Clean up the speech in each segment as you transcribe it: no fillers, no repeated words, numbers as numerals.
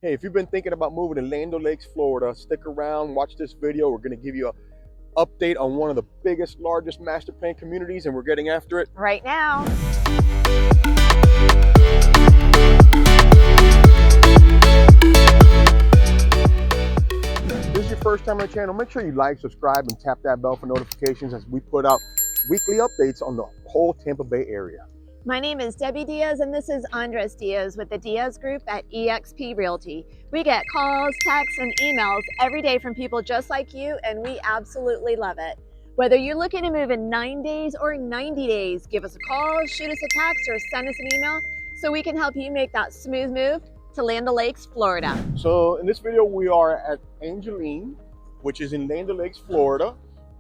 Hey, if you've been thinking about moving to Land O'Lakes, Florida, stick around, watch this video. We're going to give you an update on one of the biggest, largest master plan communities, and we're getting after it right now. If this is your first time on the channel, make sure you like, subscribe, and tap that bell for notifications as we put out weekly updates on the whole Tampa Bay area. My name is Debbie Diaz, and this is Andres Diaz with the Diaz Group at eXp Realty. We get calls, texts, and emails every day from people just like you, and we absolutely love it. Whether you're looking to move in 9 days or 90 days, give us a call, shoot us a text, or send us an email so we can help you make that smooth move to Land O'Lakes, Florida. So in this video, we are at Angeline, which is in Land O'Lakes, Florida.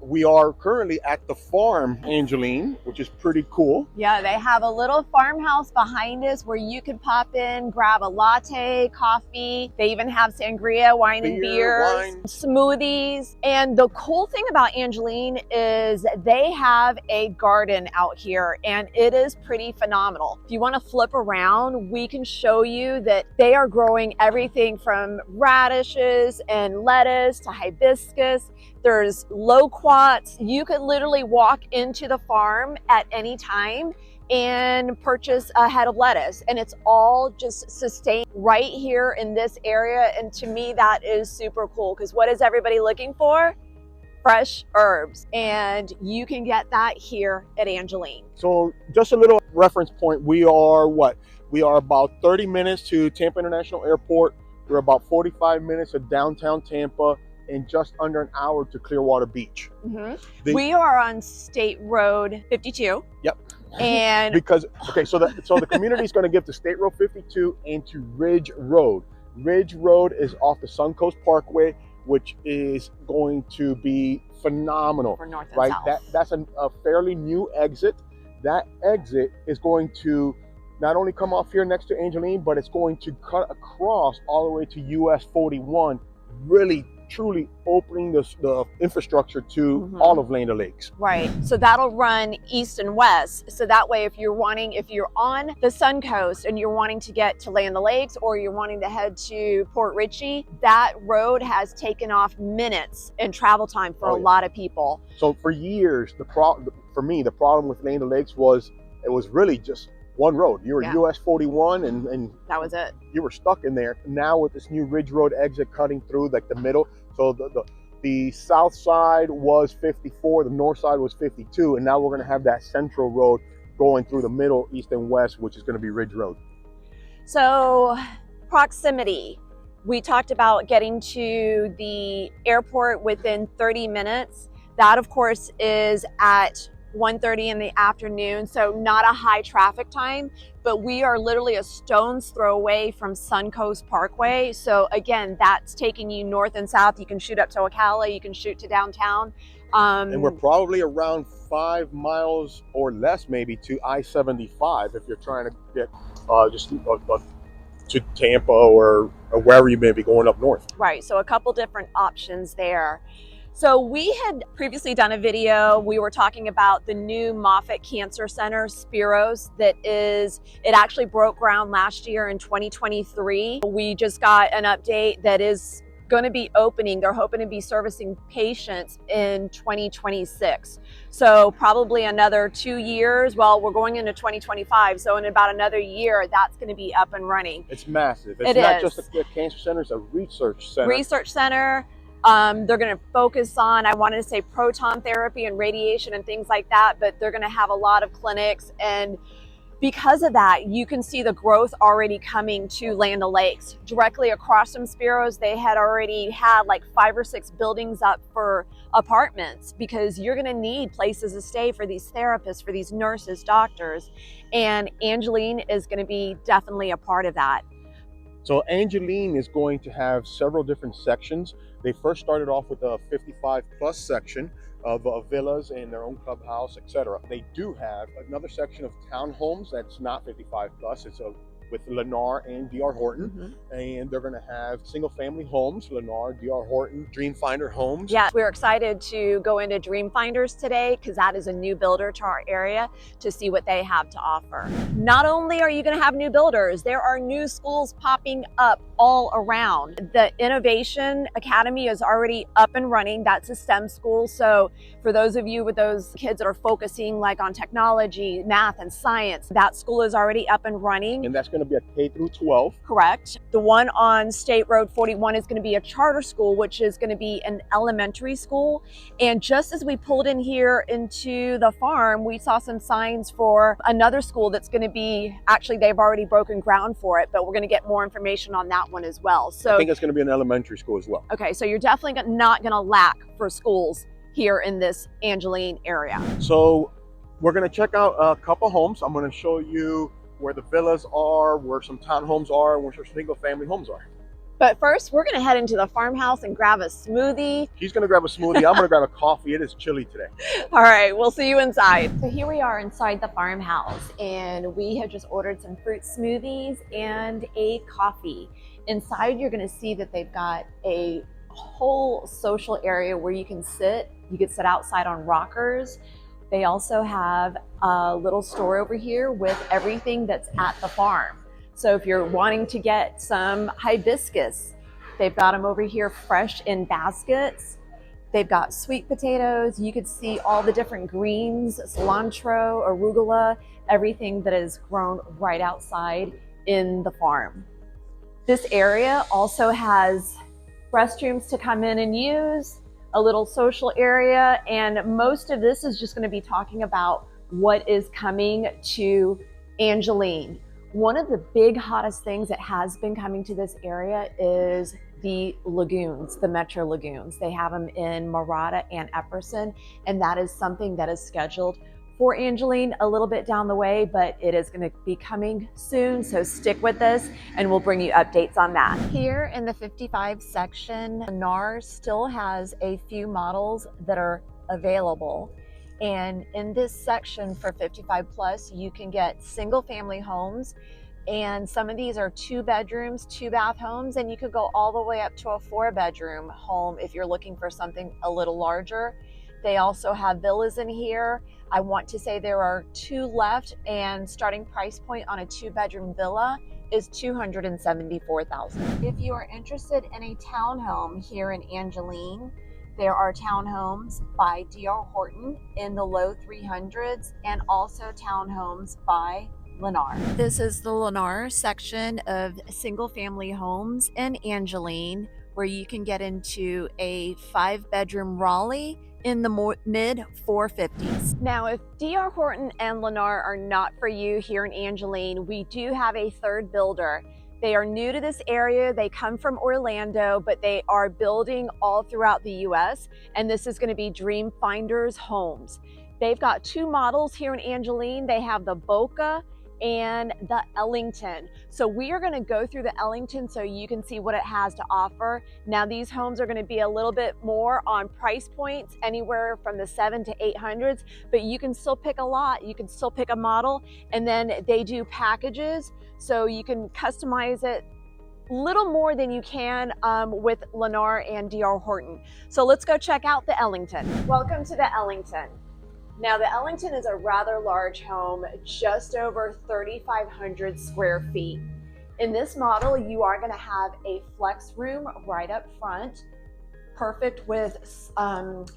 We are currently at the farm, Angeline, which is pretty cool. Yeah, they have a little farmhouse behind us where you can pop in, grab a latte, coffee. They even have sangria, wine and beers, smoothies. And the cool thing about Angeline is they have a garden out here, and it is pretty phenomenal. If you want to flip around, we can show you that they are growing everything from radishes and lettuce to hibiscus. There's loquats. You could literally walk into the farm at any time and purchase a head of lettuce, and it's all just sustained right here in this area. And to me, that is super cool, because what is everybody looking for? Fresh herbs, and you can get that here at Angeline. So just a little reference point, we are about 30 minutes to Tampa International Airport. We're about 45 minutes to downtown Tampa, and just under an hour to Clearwater Beach. We are on State Road 52. Yep. And because so the community is going to give to State Road 52 and to Ridge Road. Ridge Road is off the Suncoast Parkway, which is going to be phenomenal. For north and right? south. That's a fairly new exit. That exit is going to not only come off here next to Angeline, but it's going to cut across all the way to US 41, really truly opening the infrastructure to all of Land O'Lakes. Right, so that'll run east and west. So that way, if you're on the Suncoast and you're wanting to get to Land O'Lakes, or you're wanting to head to Port Richey, that road has taken off minutes in travel time for a lot of people. So for years, for me, the problem with Land O'Lakes was it was really just one road. You were US 41 and that was it. You were stuck in there. Now with this new Ridge Road exit cutting through like the middle, so the south side was 54, the north side was 52, and now we're going to have that central road going through the middle, east and west, which is going to be Ridge Road. So proximity. We talked about getting to the airport within 30 minutes. That of course is at 1:30 in the afternoon, so not a high traffic time, but we are literally a stone's throw away from Suncoast Parkway. So again, that's taking you north and south. You can shoot up to Ocala, you can shoot to downtown. And we're probably around 5 miles or less maybe to I-75 if you're trying to get to Tampa or wherever you may be going up north. Right, so a couple different options there. So we had previously done a video. We were talking about the new Moffitt Cancer Center, Spiros, it actually broke ground last year in 2023. We just got an update that is going to be opening. They're hoping to be servicing patients in 2026. So probably another 2 years. Well, we're going into 2025. So in about another year, that's going to be up and running. It's massive. It's not just a cancer center, it's a research center. Research center. They're going to focus on, I wanted to say proton therapy and radiation and things like that, but they're going to have a lot of clinics. And because of that, you can see the growth already coming to Land O'Lakes. Directly across from Spiros, they had already had like 5 or 6 buildings up for apartments, because you're going to need places to stay for these therapists, for these nurses, doctors. And Angeline is going to be definitely a part of that. So Angeline is going to have several different sections. They first started off with a 55 plus section of villas and their own clubhouse, etc. They do have another section of townhomes that's not 55 plus. It's with Lennar and DR Horton. And they're going to have single family homes, Lennar, DR Horton, Dreamfinder homes. Yeah, we're excited to go into Dreamfinders today because that is a new builder to our area to see what they have to offer. Not only are you going to have new builders, there are new schools popping up all around. The Innovation Academy is already up and running. That's a STEM school. So for those of you with those kids that are focusing like on technology, math and science, that school is already up and running. And that's going to be a K through 12. Correct. The one on State Road 41 is going to be a charter school, which is going to be an elementary school. And just as we pulled in here into the farm, we saw some signs for another school that's going to be, actually they've already broken ground for it, but we're going to get more information on that one as well. So I think it's going to be an elementary school as well. Okay, so you're definitely not going to lack for schools here in this Angeline area. So we're going to check out a couple homes. I'm going to show you where the villas are, where some townhomes are, and where some single family homes are. But first, we're going to head into the farmhouse and grab a smoothie. He's going to grab a smoothie. I'm going to grab a coffee. It is chilly today. All right, we'll see you inside. So here we are inside the farmhouse, and we have just ordered some fruit smoothies and a coffee. Inside, you're going to see that they've got a whole social area where you can sit. You can sit outside on rockers. They also have a little store over here with everything that's at the farm. So if you're wanting to get some hibiscus, they've got them over here fresh in baskets. They've got sweet potatoes. You could see all the different greens, cilantro, arugula, everything that is grown right outside in the farm. This area also has restrooms to come in and use, a little social area, and most of this is just going to be talking about what is coming to Angeline. One of the big hottest things that has been coming to this area is the lagoons, the metro lagoons. They have them in Marata and Epperson, and that is something that is scheduled for Angeline a little bit down the way, but it is going to be coming soon, so stick with us and we'll bring you updates on that. Here in the 55 section, Lennar still has a few models that are available. And in this section for 55 plus, you can get single family homes. And some of these are 2 bedrooms, 2 bath homes, and you could go all the way up to a 4-bedroom home if you're looking for something a little larger. They also have villas in here. I want to say there are 2 left, and starting price point on a 2-bedroom villa is $274,000. If you are interested in a townhome here in Angeline, there are townhomes by DR Horton in the low 300s and also townhomes by Lennar. This is the Lennar section of single family homes in Angeline, where you can get into a 5-bedroom Raleigh in the mid 450s. Now, if DR Horton and Lennar are not for you here in Angeline, we do have a third builder. They are new to this area. They come from Orlando, but they are building all throughout the US, and this is going to be Dreamfinders Homes. They've got 2 models here in Angeline. They have the Boca and the Ellington. So we are going to go through the Ellington so you can see what it has to offer. Now, these homes are going to be a little bit more on price points, anywhere from the 700s to 800s, but you can still pick a lot. You can still pick a model, and then they do packages, so you can customize it little more than you can with Lennar and DR Horton. So let's go check out the Ellington. Welcome to the Ellington. Now, the Ellington is a rather large home, just over 3,500 square feet. In this model, you are going to have a flex room right up front, perfect with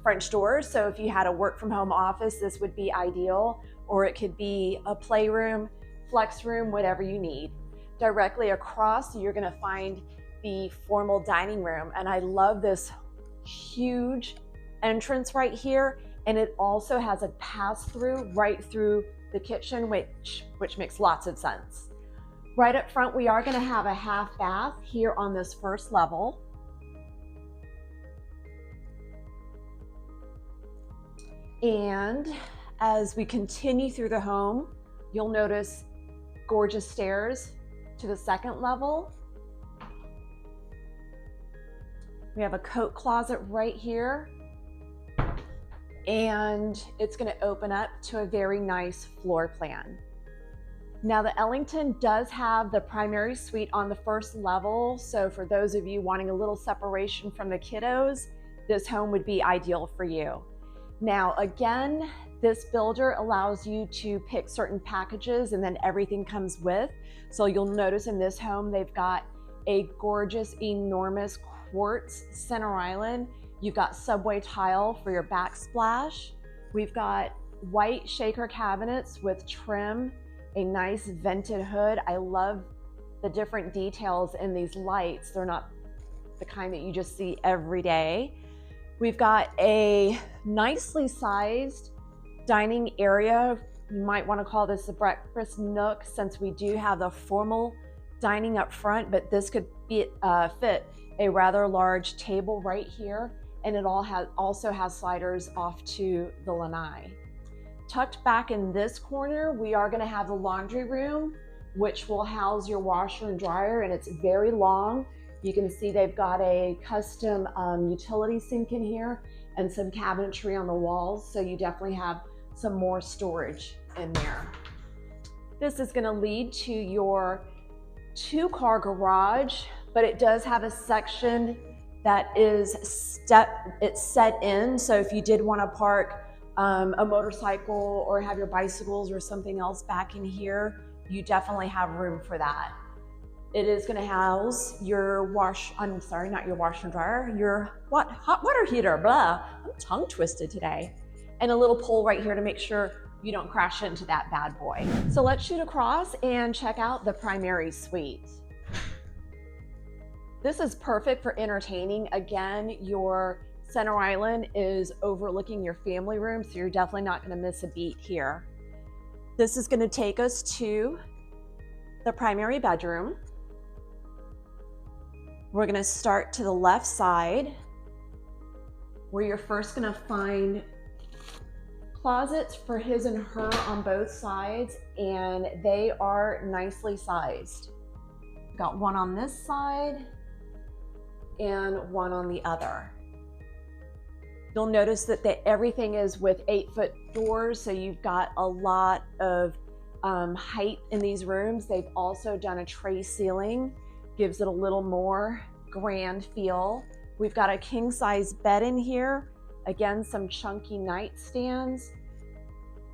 French doors. So if you had a work from home office, this would be ideal, or it could be a playroom, flex room, whatever you need. Directly across, you're going to find the formal dining room. And I love this huge entrance right here. And it also has a pass-through right through the kitchen, which makes lots of sense. Right up front, we are going to have a half bath here on this first level. And as we continue through the home, you'll notice gorgeous stairs to the second level. We have a coat closet right here. And it's going to open up to a very nice floor plan. Now the Ellington does have the primary suite on the first level. So for those of you wanting a little separation from the kiddos, this home would be ideal for you. Now, again, this builder allows you to pick certain packages and then everything comes with. So you'll notice in this home, they've got a gorgeous, enormous quartz center island. You've got subway tile for your backsplash. We've got white shaker cabinets with trim, a nice vented hood. I love the different details in these lights. They're not the kind that you just see every day. We've got a nicely sized dining area. You might want to call this a breakfast nook since we do have the formal dining up front, but this could be, fit a rather large table right here. And it also has sliders off to the lanai. Tucked back in this corner, we are going to have the laundry room, which will house your washer and dryer, and it's very long. You can see they've got a custom utility sink in here and some cabinetry on the walls, so you definitely have some more storage in there. This is going to lead to your 2-car garage, but it does have a section that is set in, so if you did want to park a motorcycle or have your bicycles or something else back in here, you definitely have room for that. It is going to house your not your washer and dryer, your hot water heater, blah. I'm tongue twisted today. And a little pole right here to make sure you don't crash into that bad boy. So let's shoot across and check out the primary suite. This is perfect for entertaining. Again, your center island is overlooking your family room, so you're definitely not going to miss a beat here. This is going to take us to the primary bedroom. We're going to start to the left side, where you're first going to find closets for his and her on both sides, and they are nicely sized. Got one on this side and one on the other. You'll notice that everything is with 8-foot doors, so you've got a lot of height in these rooms. They've also done a tray ceiling, gives it a little more grand feel. We've got a king-size bed in here. Again, some chunky nightstands.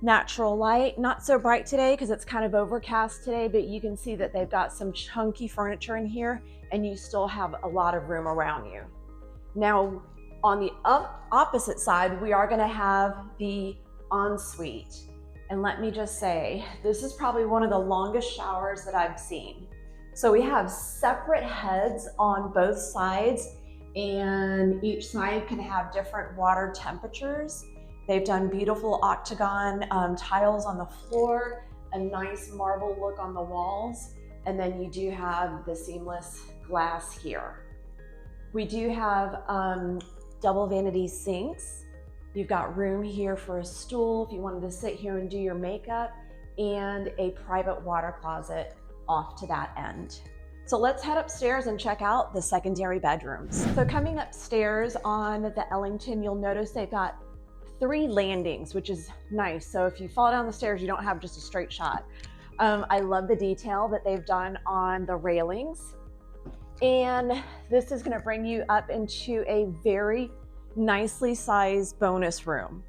Natural light, not so bright today because it's kind of overcast today, but you can see that they've got some chunky furniture in here and you still have a lot of room around you. Now, on the opposite side, we are going to have the ensuite. And let me just say, this is probably one of the longest showers that I've seen. So we have separate heads on both sides, and each side can have different water temperatures. They've done beautiful octagon tiles on the floor, a nice marble look on the walls, and then you do have the seamless glass here. We do have double vanity sinks. You've got room here for a stool if you wanted to sit here and do your makeup, and a private water closet off to that end. So let's head upstairs and check out the secondary bedrooms. So coming upstairs on the Ellington, you'll notice they've got 3 landings, which is nice. So if you fall down the stairs, you don't have just a straight shot. I love the detail that they've done on the railings. And this is going to bring you up into a very nicely sized bonus room.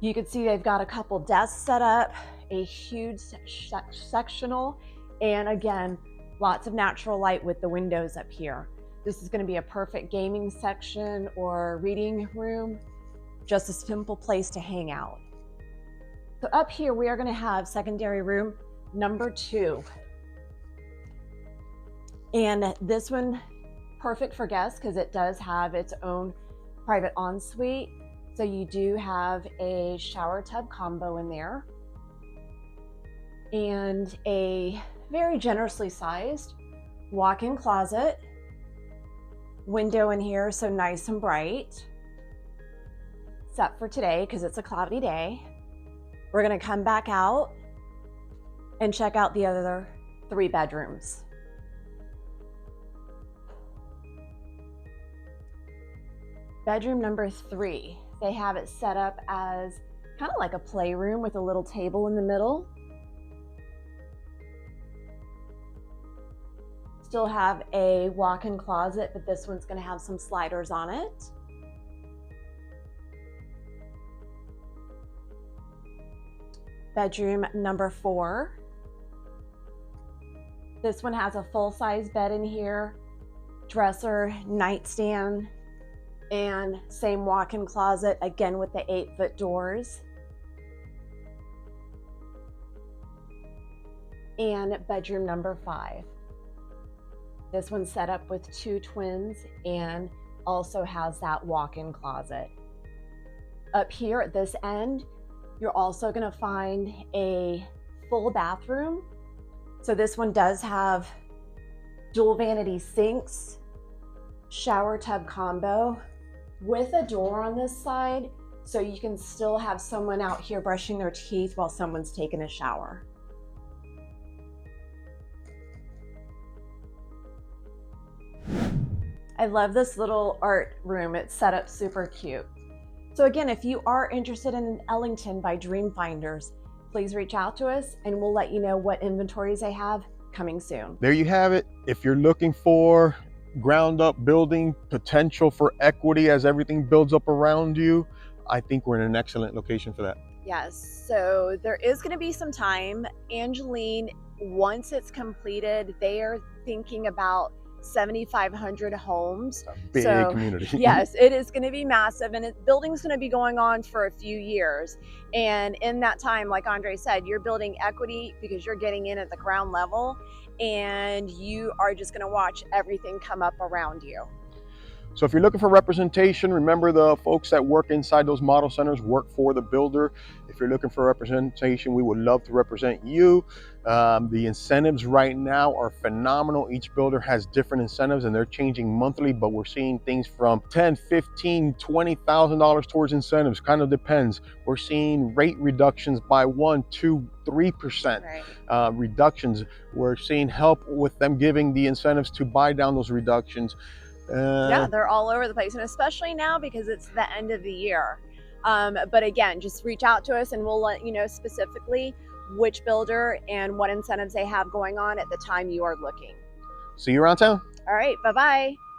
You can see they've got a couple desks set up, a huge sectional, and again, lots of natural light with the windows up here. This is going to be a perfect gaming section or reading room, just a simple place to hang out. So up here, we are going to have secondary room number 2. And this one, perfect for guests because it does have its own private ensuite. So you do have a shower tub combo in there and a very generously sized walk-in closet, window in here, so nice and bright. Except for today because it's a cloudy day. We're going to come back out and check out the other 3 bedrooms. Bedroom number 3, they have it set up as kind of like a playroom with a little table in the middle. Still have a walk-in closet, but this one's going to have some sliders on it. Bedroom number 4. This one has a full-size bed in here, dresser, nightstand, and same walk-in closet, again with the 8-foot doors. And bedroom number 5. This one's set up with 2 twins and also has that walk-in closet. Up here at this end, you're also going to find a full bathroom. So this one does have dual vanity sinks, shower tub combo with a door on this side, so you can still have someone out here brushing their teeth while someone's taking a shower. I love this little art room. It's set up super cute. So again, if you are interested in Ellington by Dream Finders, please reach out to us and we'll let you know what inventories they have coming soon. There you have it. If you're looking for ground up building potential for equity as everything builds up around you, I think we're in an excellent location for that. Yes, so there is going to be some time. Angeline, once it's completed, they are thinking about 7,500 homes. A big community. Yes, it is going to be massive, and building's going to be going on for a few years. And in that time, like Andre said, you're building equity because you're getting in at the ground level, and you are just going to watch everything come up around you. So if you're looking for representation, remember the folks that work inside those model centers work for the builder. If you're looking for representation, we would love to represent you. The incentives right now are phenomenal. Each builder has different incentives and they're changing monthly, but we're seeing things from $10, $15, $20,000 towards incentives, kind of depends. We're seeing rate reductions by 1%, 2%, 3% reductions. We're seeing help with them giving the incentives to buy down those reductions. Yeah, they're all over the place, and especially now because it's the end of the year. But again, just reach out to us and we'll let you know specifically which builder and what incentives they have going on at the time you are looking. See you around town. All right, bye-bye.